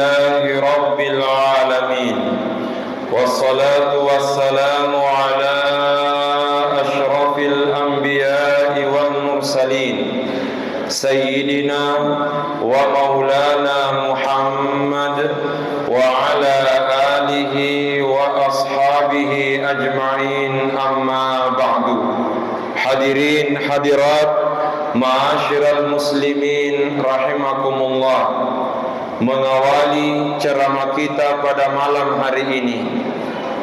Alhamdulillahi Rabbil Alamin. Wassalatu wassalamu ala ashrafil anbiya'i wal mursalin Sayyidina wa maulana Muhammad wa ala alihi wa ashabihi ajma'in, amma ba'du. Hadirin hadirat ma'asyiral muslimin rahimakumullah. Mengawali ceramah kita pada malam hari ini,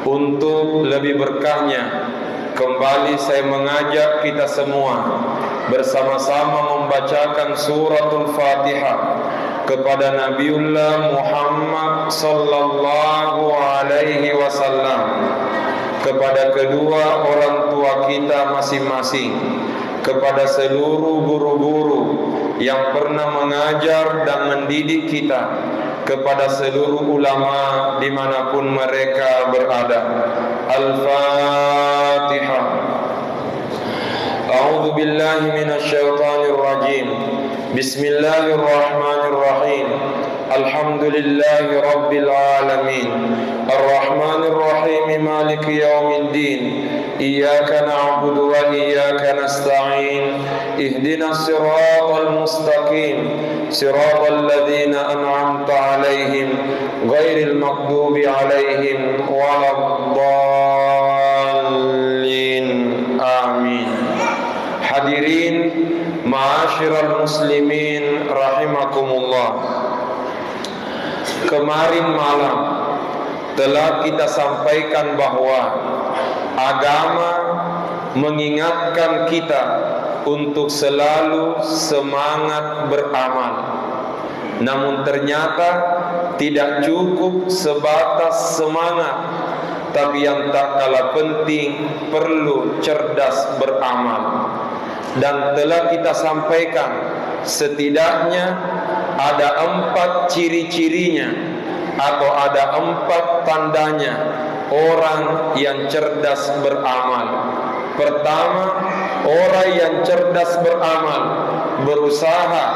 untuk lebih berkahnya, kembali saya mengajak kita semua bersama-sama membacakan suratul Fatihah kepada Nabiullah Muhammad sallallahu alaihi wasallam, kepada kedua orang tua kita masing-masing, kepada seluruh guru-guru yang pernah mengajar dan mendidik kita, kepada seluruh ulama dimanapun mereka berada. Al-Fatihah. A'udzu billahi minasy syaithanir rajim. Bismillahirrahmanirrahim. Alhamdulillahi rabbil alamin. Ar-Rahmanir Rahim, Maliki yaumiddin. Iyyaka na'budu wa iyyaka nasta'in. Ihdinas siratal mustaqim. Siratal ladzina an'amta 'alaihim ghairil maghdubi 'alaihim waladdallin. Amin. Hadirin ma'asyiral muslimin rahimakumullah. Kemarin malam telah kita sampaikan bahwa agama mengingatkan kita untuk selalu semangat beramal. Namun ternyata tidak cukup sebatas semangat, tapi yang tak kalah penting perlu cerdas beramal. Dan telah kita sampaikan setidaknya ada 4 ciri-cirinya atau ada 4 tandanya orang yang cerdas beramal. Pertama, orang yang cerdas beramal berusaha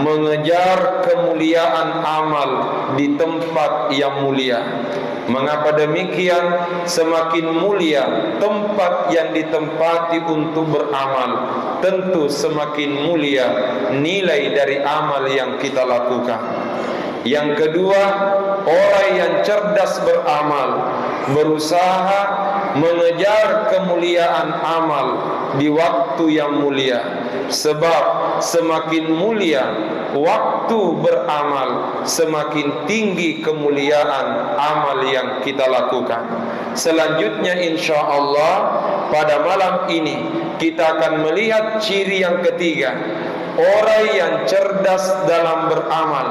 mengejar kemuliaan amal di tempat yang mulia. Mengapa demikian? Semakin mulia tempat yang ditempati untuk beramal, tentu semakin mulia nilai dari amal yang kita lakukan. Yang kedua, orang yang cerdas beramal berusaha mengejar kemuliaan amal di waktu yang mulia. Sebab semakin mulia waktu beramal, semakin tinggi kemuliaan amal yang kita lakukan. Selanjutnya insyaallah pada malam ini kita akan melihat ciri yang ketiga. Orang yang cerdas dalam beramal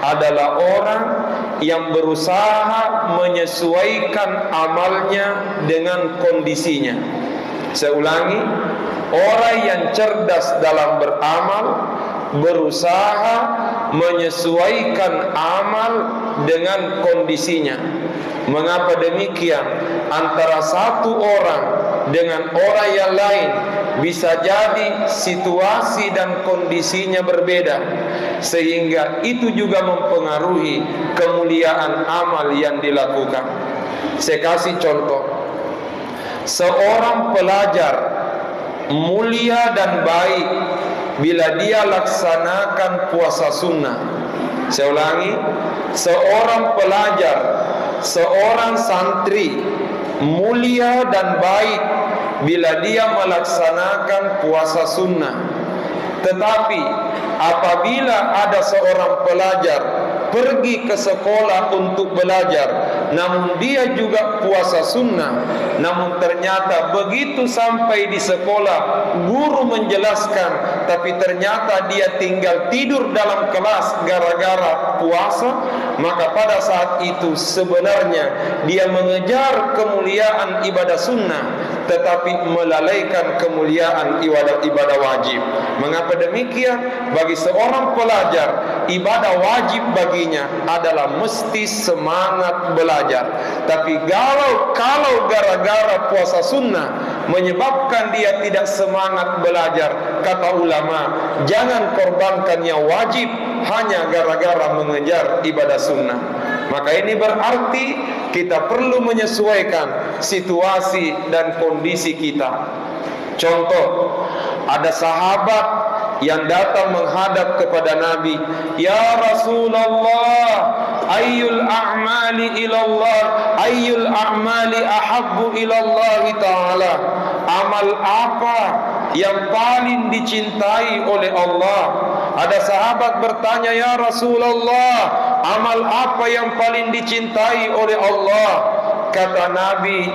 adalah orang yang berusaha menyesuaikan amalnya dengan kondisinya. Saya ulangi, orang yang cerdas dalam beramal berusaha menyesuaikan amal dengan kondisinya. Mengapa demikian? Antara satu orang dengan orang yang lain bisa jadi situasi dan kondisinya berbeda, sehingga itu juga mempengaruhi kemuliaan amal yang dilakukan. Saya kasih contoh. Seorang pelajar mulia dan baik bila dia laksanakan puasa sunnah. Saya ulangi, seorang pelajar, seorang santri mulia dan baik bila dia melaksanakan puasa sunnah. Tetapi apabila ada seorang pelajar pergi ke sekolah untuk belajar, namun dia juga puasa sunnah, namun ternyata begitu sampai di sekolah guru menjelaskan, tapi ternyata dia tinggal tidur dalam kelas gara-gara puasa, maka pada saat itu sebenarnya dia mengejar kemuliaan ibadah sunnah, tetapi melalaikan kemuliaan ibadah wajib. Mengapa demikian? Bagi seorang pelajar, ibadah wajib baginya adalah mesti semangat belajar. Tapi kalau gara-gara puasa sunnah menyebabkan dia tidak semangat belajar, kata ulama, jangan korbankan yang wajib, hanya gara-gara mengejar ibadah sunnah. Maka ini berarti kita perlu menyesuaikan situasi dan kondisi kita. Contoh, ada sahabat yang datang menghadap kepada Nabi, "Ya Rasulullah, ayyul a'mali ilallah, ayyul a'mali ahabbu ilallah ta'ala." Amal apa yang paling dicintai oleh Allah? Ada sahabat bertanya, "Ya Rasulullah, amal apa yang paling dicintai oleh Allah?" Kata Nabi,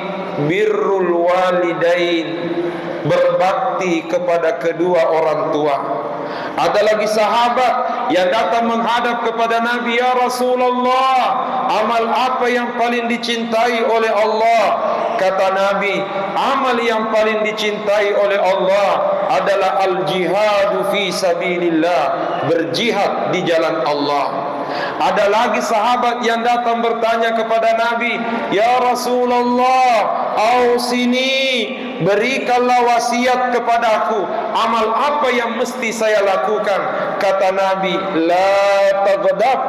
"Birrul walidain," berbakti kepada kedua orang tua. Ada lagi sahabat yang datang menghadap kepada Nabi, "Ya Rasulullah, amal apa yang paling dicintai oleh Allah?" Kata Nabi, amal yang paling dicintai oleh Allah adalah al-jihadu fi sabilillah, berjihad di jalan Allah. Ada lagi sahabat yang datang bertanya kepada Nabi, "Ya Rasulullah, ausini, berikanlah wasiat kepadaku, amal apa yang mesti saya lakukan?" Kata Nabi, "La taghdab,"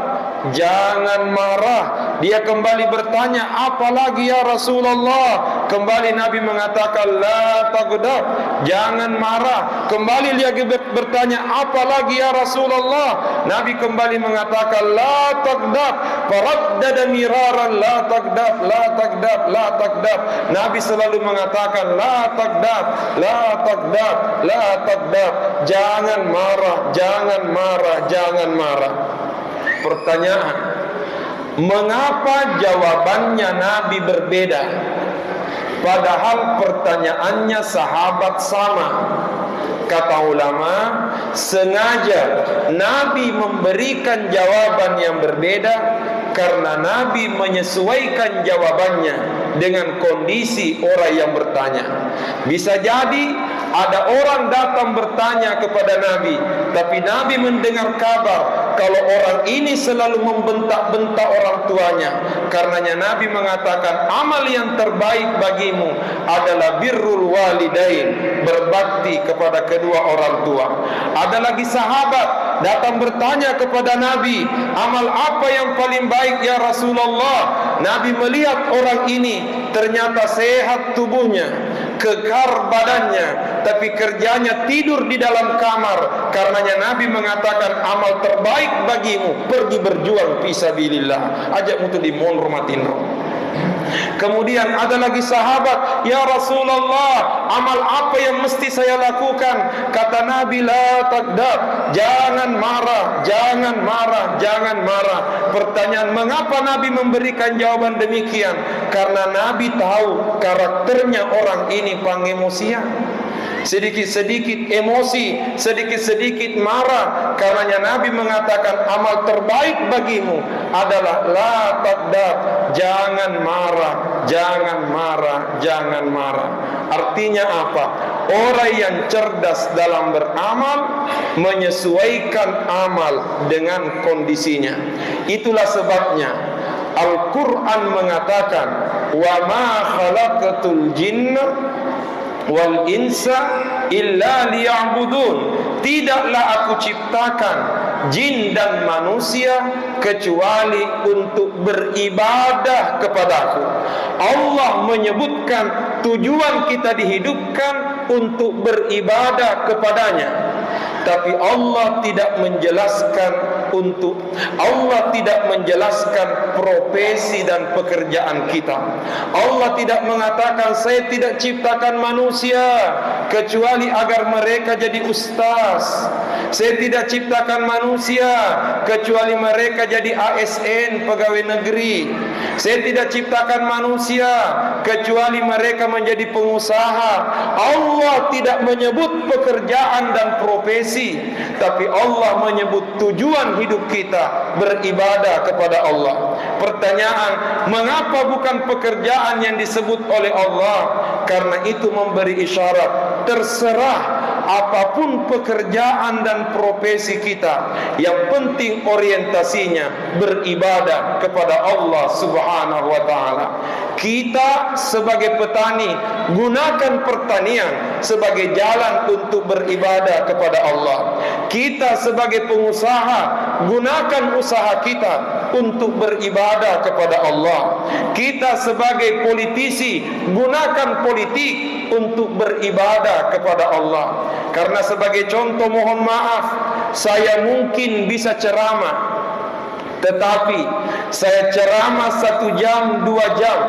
jangan marah. Dia kembali bertanya, "Apa lagi ya Rasulullah?" Kembali Nabi mengatakan, "La taghdab," jangan marah. Kembali dia bertanya, "Apa lagi ya Rasulullah?" Nabi kembali mengatakan, "La taghdab." Faraddada miraran, "La taghdab, la taghdab, la taghdab." Nabi selalu mengatakan, "La taghdab, la taghdab, la taghdab." Jangan marah, jangan marah, jangan marah. Pertanyaan, mengapa jawabannya Nabi berbeda? Padahal pertanyaannya sahabat sama. Kata ulama, sengaja Nabi memberikan jawaban yang berbeda karena Nabi menyesuaikan jawabannya dengan kondisi orang yang bertanya. Bisa jadi ada orang datang bertanya kepada Nabi, tapi Nabi mendengar kabar kalau orang ini selalu membentak-bentak orang tuanya. Karenanya Nabi mengatakan, amal yang terbaik bagimu adalah birrul walidain, berbakti kepada kedua orang tua. Ada lagi sahabat datang bertanya kepada Nabi, amal apa yang paling baik ya Rasulullah? Nabi melihat orang ini ternyata sehat tubuhnya, kekar badannya, tapi kerjanya tidur di dalam kamar. Karenanya Nabi mengatakan, amal terbaik bagimu pergi berjuang fisabilillah, ajak mutu di mon rumatin. Kemudian ada lagi sahabat, "Ya Rasulullah, amal apa yang mesti saya lakukan?" Kata Nabi, "La taghdab," jangan marah, jangan marah, jangan marah. Pertanyaan, mengapa Nabi memberikan jawaban demikian? Karena Nabi tahu karakternya orang ini pengemosian. Sedikit-sedikit emosi, sedikit-sedikit marah. Karenanya Nabi mengatakan, amal terbaik bagimu adalah la taghdab, jangan marah, jangan marah, jangan marah. Artinya apa? Orang yang cerdas dalam beramal menyesuaikan amal dengan kondisinya. Itulah sebabnya Al-Quran mengatakan, "Wa ma khalaqatul jinna wal insa illa liya'budun." Tidaklah aku ciptakan jin dan manusia kecuali untuk beribadah kepadaku. Allah menyebutkan tujuan kita dihidupkan untuk beribadah kepadanya. Tapi Allah tidak menjelaskan profesi dan pekerjaan kita. Allah tidak mengatakan, saya tidak ciptakan manusia kecuali agar mereka jadi ustaz. Saya tidak ciptakan manusia kecuali mereka jadi ASN, pegawai negeri. Saya tidak ciptakan manusia kecuali mereka menjadi pengusaha. Allah tidak menyebut pekerjaan dan profesi, tapi Allah menyebut tujuan hidup kita beribadah kepada Allah. Pertanyaan, mengapa bukan pekerjaan yang disebut oleh Allah? Karena itu memberi isyarat, terserah apapun pekerjaan dan profesi kita, yang penting orientasinya beribadah kepada Allah Subhanahu wa taala. Kita sebagai petani, gunakan pertanian sebagai jalan untuk beribadah kepada Allah. Kita sebagai pengusaha, gunakan usaha kita untuk beribadah kepada Allah. Kita sebagai politisi, gunakan politik untuk beribadah kepada Allah. Karena sebagai contoh, mohon maaf, saya mungkin bisa ceramah, tetapi saya ceramah 1 jam, 2 jam,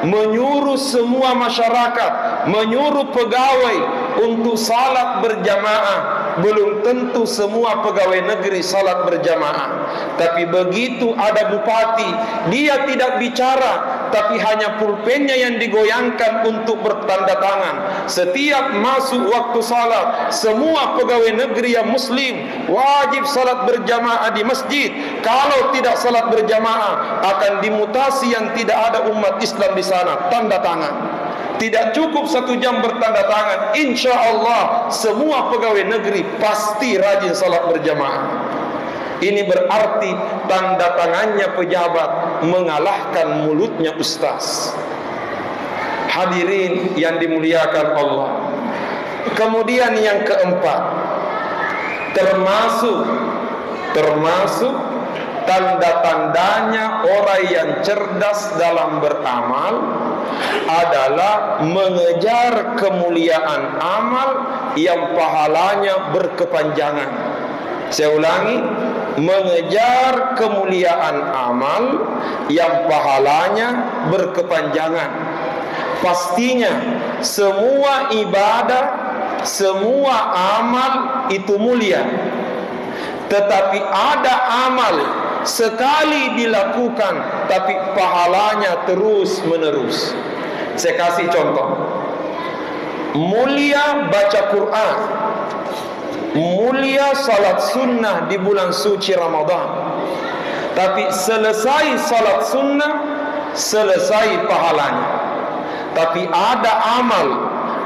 menyuruh semua masyarakat, menyuruh pegawai untuk salat berjamaah. Belum tentu semua pegawai negeri salat berjamaah. Tapi begitu ada bupati, dia tidak bicara, tapi hanya pulpennya yang digoyangkan untuk bertanda tangan. Setiap masuk waktu salat, semua pegawai negeri yang muslim wajib salat berjamaah di masjid. Kalau tidak salat berjamaah, akan dimutasi yang tidak ada umat Islam di sana. Tanda tangan. Tidak cukup 1 jam bertanda tangan, insya Allah semua pegawai negeri pasti rajin salat berjamaah. Ini berarti tanda tangannya pejabat mengalahkan mulutnya ustaz. Hadirin yang dimuliakan Allah. Kemudian yang keempat, termasuk tanda-tandanya orang yang cerdas dalam beramal adalah mengejar kemuliaan amal yang pahalanya berkepanjangan. Saya ulangi, mengejar kemuliaan amal yang pahalanya berkepanjangan. Pastinya semua ibadah, semua amal itu mulia. Tetapi ada amal sekali dilakukan tapi pahalanya terus menerus. Saya kasih contoh. Mulia baca Quran, mulia salat sunnah di bulan suci Ramadan. Tapi selesai salat sunnah, selesai pahalanya. Tapi ada amal,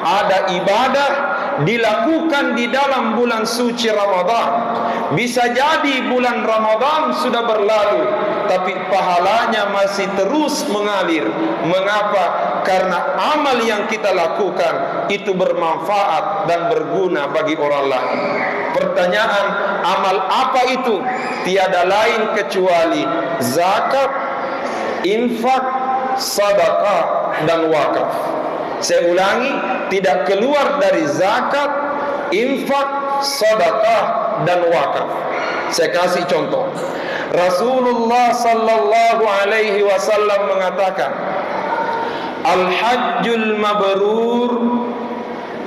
ada ibadah dilakukan di dalam bulan suci Ramadan. Bisa jadi bulan Ramadan sudah berlalu, tapi pahalanya masih terus mengalir. Mengapa? Karena amal yang kita lakukan itu bermanfaat dan berguna bagi orang lain. Pertanyaan, amal apa itu? Tiada lain kecuali zakat, infak, sedekah, dan wakaf. Saya ulangi, tidak keluar dari zakat, infak, sedekah, dan wakaf. Saya kasih contoh. Rasulullah sallallahu alaihi wasallam mengatakan, Al-hajjul mabrur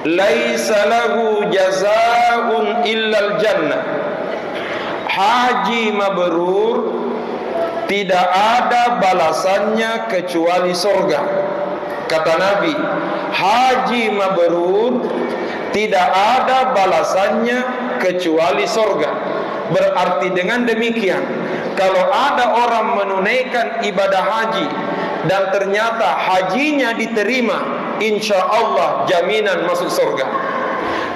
laisa lahu jazaa'un illal jannah. Haji mabrur tidak ada balasannya kecuali surga. Kata Nabi, haji mabrur tidak ada balasannya kecuali surga. Berarti dengan demikian, kalau ada orang menunaikan ibadah haji dan ternyata hajinya diterima, insya Allah jaminan masuk surga.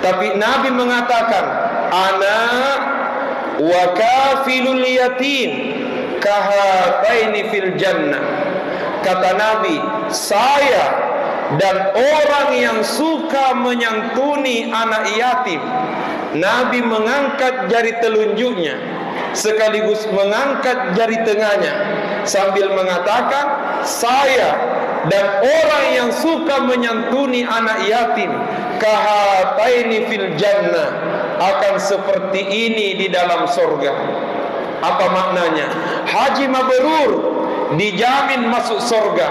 Tapi Nabi mengatakan, ana wa kafilul yatim kahataini fil jannah. Kata Nabi, saya dan orang yang suka menyantuni anak yatim. Nabi mengangkat jari telunjuknya sekaligus mengangkat jari tengahnya sambil mengatakan, saya dan orang yang suka menyantuni anak yatim kahataini fil jannah, akan seperti ini di dalam surga. Apa maknanya? Haji mabrur dijamin masuk surga,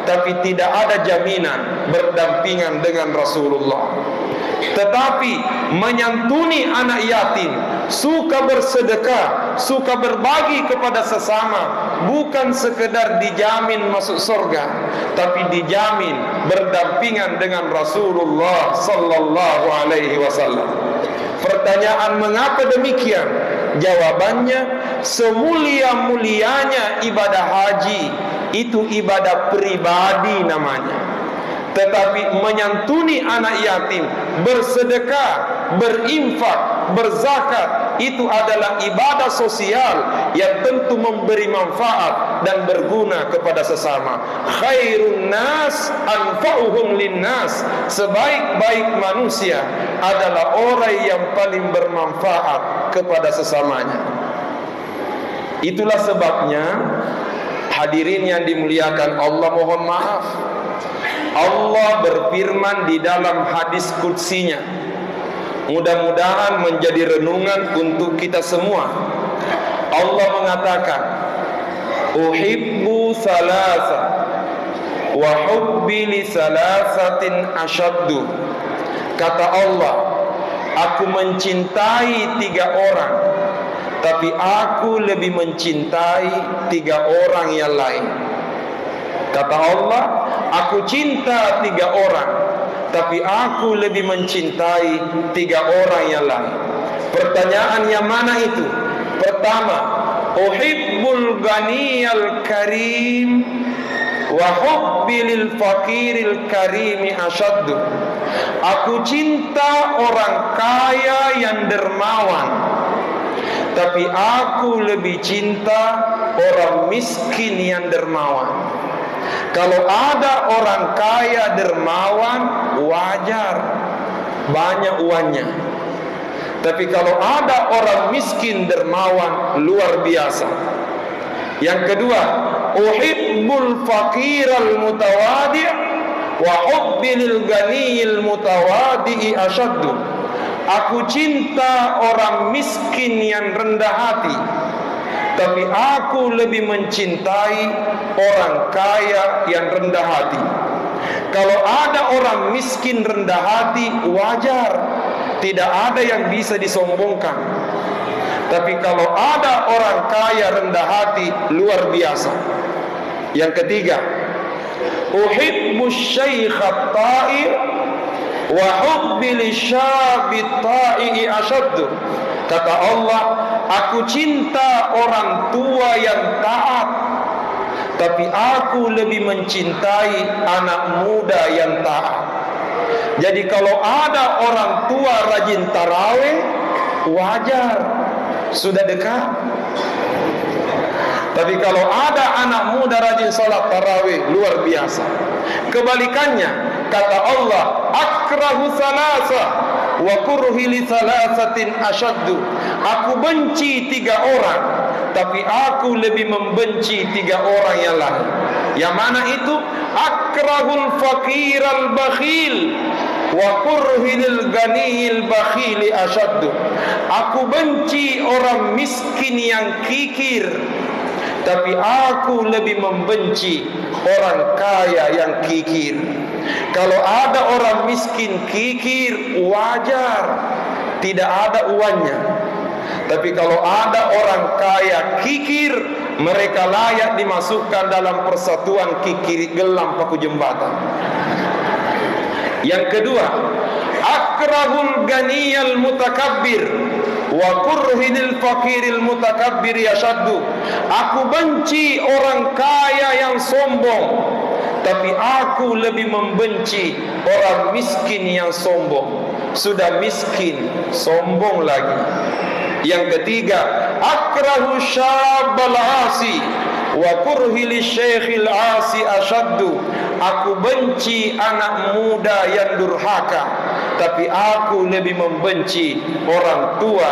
tapi tidak ada jaminan berdampingan dengan Rasulullah. Tetapi menyantuni anak yatim, suka bersedekah, suka berbagi kepada sesama, bukan sekedar dijamin masuk surga, tapi dijamin berdampingan dengan Rasulullah sallallahu alaihi wasallam. Pertanyaan, mengapa demikian? Jawabannya, semulia-mulianya ibadah haji itu ibadah pribadi namanya. Tetapi menyantuni anak yatim, bersedekah, berinfak, berzakat, itu adalah ibadah sosial yang tentu memberi manfaat dan berguna kepada sesama. Khairun nas anfa'uhum linnas, sebaik-baik manusia adalah orang yang paling bermanfaat kepada sesamanya. Itulah sebabnya hadirin yang dimuliakan Allah, mohon maaf, Allah berfirman di dalam hadis qudsinya, mudah-mudahan menjadi renungan untuk kita semua. Allah mengatakan, uhibbu salasa wa hubbi li salasatin asyaddu. Kata Allah, aku mencintai 3 orang, tapi aku lebih mencintai 3 orang yang lain. Kata Allah, aku cinta 3 orang, tapi aku lebih mencintai 3 orang yang lain. Pertanyaan yang mana itu? Pertama, uhibbul ghaniyal karim wa hubbi lil fakiril karimi asyaddu. Aku cinta orang kaya yang dermawan, tapi aku lebih cinta orang miskin yang dermawan. Kalau ada orang kaya dermawan, wajar, banyak uangnya. Tapi kalau ada orang miskin dermawan, luar biasa. Yang kedua, uhibbul fakiral mutawadi' wa hubbil ghaniyil mutawadi'i asyaddu. Aku cinta orang miskin yang rendah hati, tapi aku lebih mencintai orang kaya yang rendah hati. Kalau ada orang miskin rendah hati, wajar, tidak ada yang bisa disombongkan. Tapi kalau ada orang kaya rendah hati, luar biasa. Yang ketiga, uhibbu syaikhat ta'ir wa hubbi lisyabit ta'i asyaddu. Kata Allah, aku cinta orang tua yang taat, tapi aku lebih mencintai anak muda yang taat. Jadi kalau ada orang tua rajin tarawih, wajar, sudah dekat. Tapi kalau ada anak muda rajin salat tarawih, luar biasa. Kebalikannya, kata Allah, akrahu salasa wa kurhi li salasatin asyaddu. Aku benci 3 orang, tapi aku lebih membenci 3 orang yang lain. Yang mana itu? Akrahul fakiral bakhil wa kurhil ghaniyil bakhili asyaddu. Aku benci orang miskin yang kikir, tapi aku lebih membenci orang kaya yang kikir. Kalau ada orang miskin kikir, wajar, tidak ada uangnya. Tapi kalau ada orang kaya kikir, mereka layak dimasukkan dalam persatuan kikir gelam paku jembatan. Yang kedua, akrahul ghaniyal mutakabbir wa kurhidil fakiril mutakabbir yasyaddu. Aku benci orang kaya yang sombong, tapi aku lebih membenci orang miskin yang sombong. Sudah miskin, sombong lagi. Yang ketiga, akrahu syabal asi wa kurhi li syekhil asi asyaddu. Aku benci anak muda yang durhaka, tapi aku lebih membenci orang tua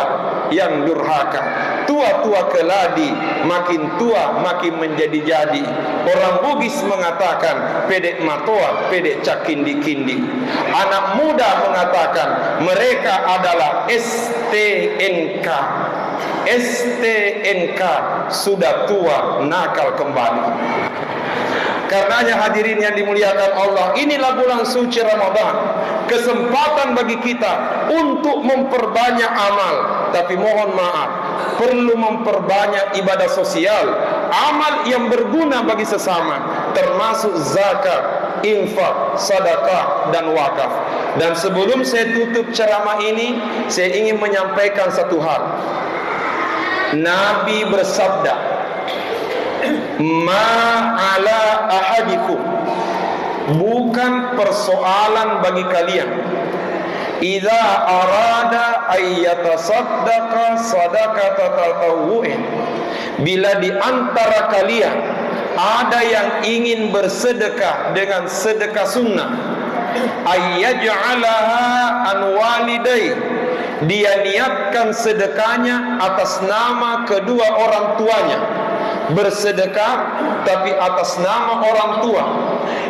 yang durhaka. Tua-tua keladi, makin tua makin menjadi-jadi. Orang Bugis mengatakan pedek matoa, pedek cakindi-kindi. Anak muda mengatakan mereka adalah STNK. STNK, sudah tua, nakal kembali. Karenanya hadirin yang dimuliakan Allah, inilah bulan suci Ramadan, kesempatan bagi kita untuk memperbanyak amal. Tapi mohon maaf, perlu memperbanyak ibadah sosial, amal yang berguna bagi sesama, termasuk zakat, infak, sedekah, dan wakaf. Dan sebelum saya tutup ceramah ini, saya ingin menyampaikan satu hal. Nabi bersabda, ma ala ahadikum, bukan persoalan bagi kalian idza arada ayyatasaddaqa sadaqata tatawwu'in, bila di antara kalian ada yang ingin bersedekah dengan sedekah sunnah, ayyaj'alaha an walidai, dia niatkan sedekahnya atas nama kedua orang tuanya, bersedekah tapi atas nama orang tua.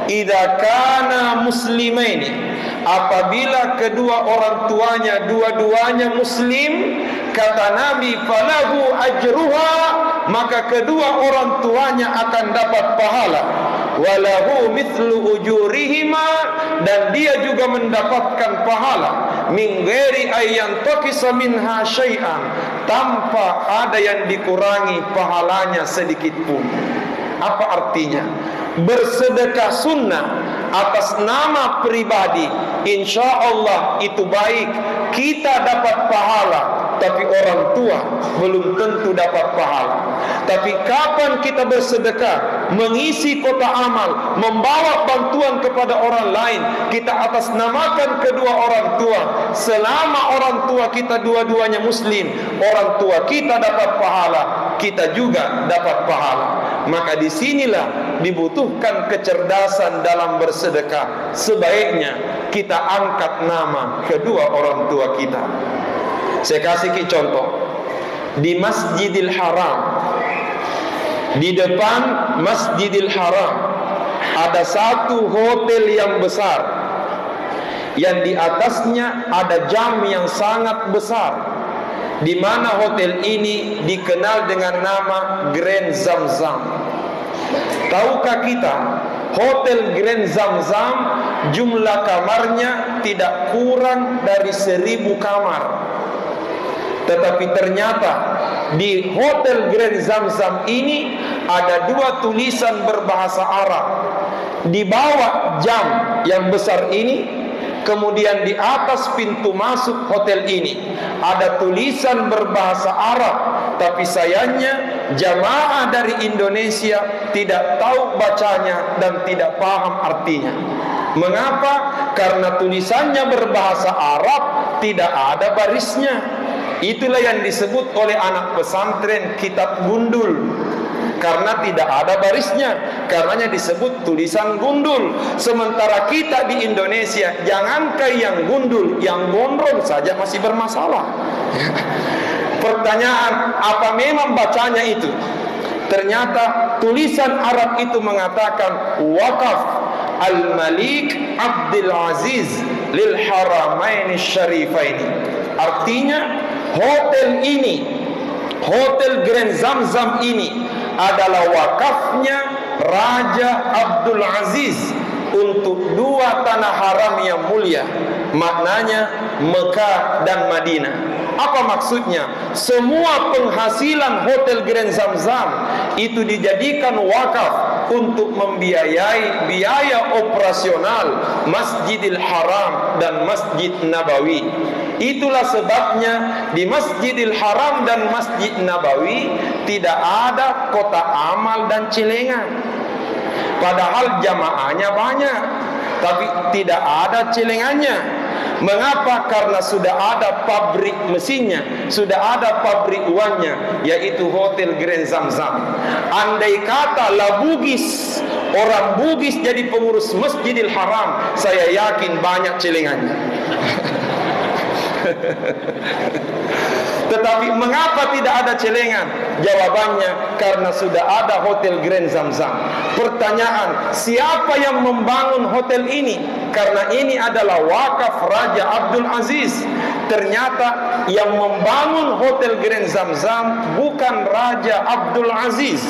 Idza kana muslimaini, apabila kedua orang tuanya dua-duanya muslim, kata Nabi, falahu ajruha, maka kedua orang tuanya akan dapat pahala, walahu mithlu ujurihima, dan dia juga mendapatkan pahala, min ghairi ayyan taqisa minha syai'an, tanpa ada yang dikurangi pahalanya sedikit pun. Apa artinya? Bersedekah sunnah atas nama pribadi, insya Allah itu baik, kita dapat pahala, tapi orang tua belum tentu dapat pahala. Tapi kapan kita bersedekah, mengisi kotak amal, membawa bantuan kepada orang lain, kita atasnamakan kedua orang tua, selama orang tua kita dua-duanya muslim, orang tua kita dapat pahala, kita juga dapat pahala. Maka disinilah dibutuhkan kecerdasan dalam bersedekah. Sebaiknya kita angkat nama kedua orang tua kita. Saya kasih contoh. Di Masjidil Haram, di depan Masjidil Haram ada satu hotel yang besar, yang di atasnya ada jam yang sangat besar, di mana hotel ini dikenal dengan nama Grand Zamzam. Tahukah kita, Hotel Grand Zamzam jumlah kamarnya tidak kurang dari 1000 kamar. Tetapi ternyata di Hotel Grand Zamzam ini ada 2 tulisan berbahasa Arab. Di bawah jam yang besar ini, kemudian di atas pintu masuk hotel ini ada tulisan berbahasa Arab. Tapi sayangnya jamaah dari Indonesia tidak tahu bacanya dan tidak paham artinya. Mengapa? Karena tulisannya berbahasa Arab, tidak ada barisnya. Itulah yang disebut oleh anak pesantren kitab gundul, karena tidak ada barisnya, karenanya disebut tulisan gundul. Sementara kita di Indonesia, jangankan yang gundul, yang gondrong saja masih bermasalah. Pertanyaan, apa memang bacanya itu? Ternyata tulisan Arab itu mengatakan Waqaf Al-Malik Abdul Aziz lil Haramaini Syarifaini. Artinya hotel ini, Hotel Grand Zamzam ini adalah wakafnya Raja Abdul Aziz untuk 2 tanah haram yang mulia, maknanya Mekah dan Madinah. Apa maksudnya? Semua penghasilan Hotel Grand Zamzam itu dijadikan wakaf untuk membiayai biaya operasional Masjidil Haram dan Masjid Nabawi. Itulah sebabnya di Masjidil Haram dan Masjid Nabawi tidak ada kotak amal dan celengan. Padahal jamaahnya banyak, tapi tidak ada celengannya. Mengapa? Karena sudah ada pabrik mesinnya, sudah ada pabrik uangnya, yaitu Hotel Grand Zamzam. Andai kata lah Bugis, orang Bugis jadi pengurus Masjidil Haram, saya yakin banyak celengannya. Tetapi mengapa tidak ada celengan? Jawabannya, karena sudah ada Hotel Grand Zamzam. Pertanyaan, siapa yang membangun hotel ini? Karena ini adalah wakaf Raja Abdul Aziz. Ternyata yang membangun Hotel Grand Zamzam bukan Raja Abdul Aziz,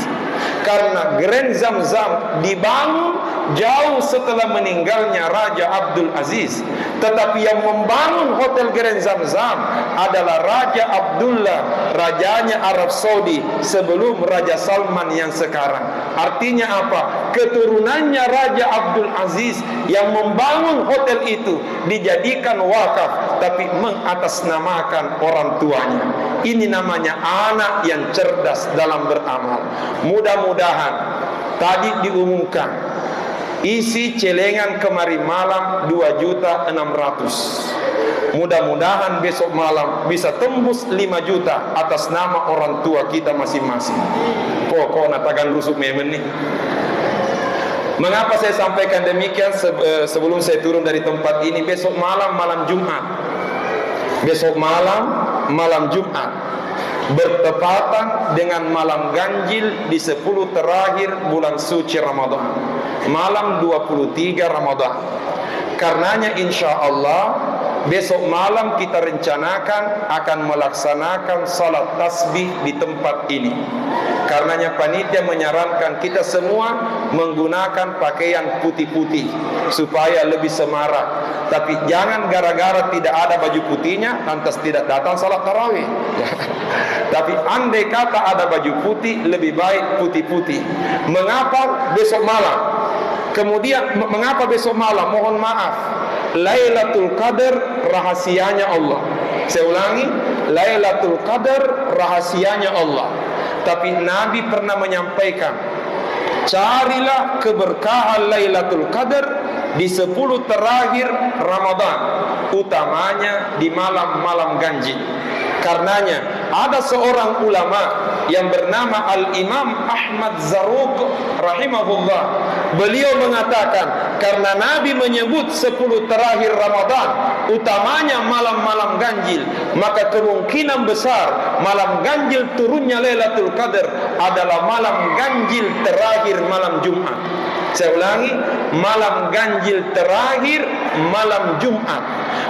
karena Grand Zamzam dibangun jauh setelah meninggalnya Raja Abdul Aziz. Tetapi yang membangun Hotel Grand Zamzam adalah Raja Abdullah, rajanya Arab Saudi sebelum Raja Salman yang sekarang. Artinya apa? Keturunannya Raja Abdul Aziz yang membangun hotel itu dijadikan wakaf, tapi mengatasnamakan orang tuanya. Ini namanya anak yang cerdas dalam beramal. Mudah-mudahan tadi diumumkan isi celengan kemari malam 2.600.000. Mudah-mudahan besok malam bisa tembus 5 juta atas nama orang tua kita masing-masing. Pokoknya tagan rusuk memen nih. Mengapa saya sampaikan demikian sebelum saya turun dari tempat ini? Besok malam, malam Jumat. Besok malam Jumat bertepatan dengan malam ganjil di 10 terakhir bulan suci Ramadan, malam 23 Ramadan. Karenanya insya Allah besok malam kita rencanakan akan melaksanakan salat tasbih di tempat ini. Karenanya panitia menyarankan kita semua menggunakan pakaian putih-putih supaya lebih semarak. Tapi jangan gara-gara tidak ada baju putihnya lantas tidak datang salat tarawih. Tapi andai kata ada baju putih, lebih baik putih-putih. Mengapa besok malam? Kemudian mengapa besok malam? Mohon maaf, Lailatul Qadar rahasianya Allah. Saya ulangi, Lailatul Qadar rahasianya Allah. Tapi Nabi pernah menyampaikan, carilah keberkahan Lailatul Qadar di 10 terakhir Ramadan, utamanya di malam-malam ganjil. Karenanya ada seorang ulama yang bernama Al-Imam Ahmad Zarruq rahimahullah. Beliau mengatakan, karena Nabi menyebut 10 terakhir Ramadan utamanya malam-malam ganjil, maka kemungkinan besar malam ganjil turunnya Lailatul Qadar adalah malam ganjil terakhir malam Jumat. Saya ulangi, malam ganjil terakhir malam Jumat.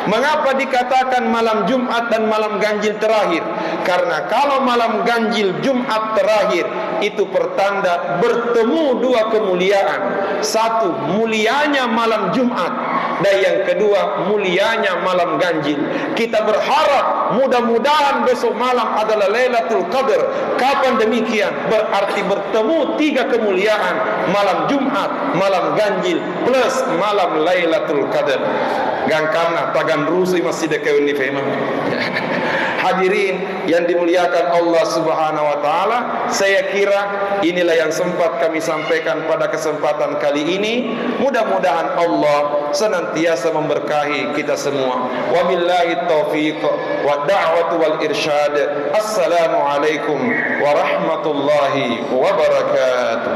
Mengapa dikatakan malam Jumat dan malam ganjil terakhir? Karena kalau malam ganjil Jumat terakhir itu pertanda bertemu dua kemuliaan. Satu, mulianya malam Jumat, dan yang kedua, mulianya malam ganjil. Kita berharap mudah-mudahan besok malam adalah Lailatul Qadar. Kapan demikian? Berarti bertemu 3 kemuliaan, malam Jumat, malam ganjil plus malam Lailatul Qadar. Gangkana tagan rusui masih dekat ini memang. Hadirin yang dimuliakan Allah Subhanahu wa taala, saya kira inilah yang sempat kami sampaikan pada kesempatan kali ini. Mudah-mudahan Allah senantiasa memberkahi kita semua. Wabillahi taufiq wa da'watu wal irsyad. Assalamualaikum warahmatullahi wabarakatuh.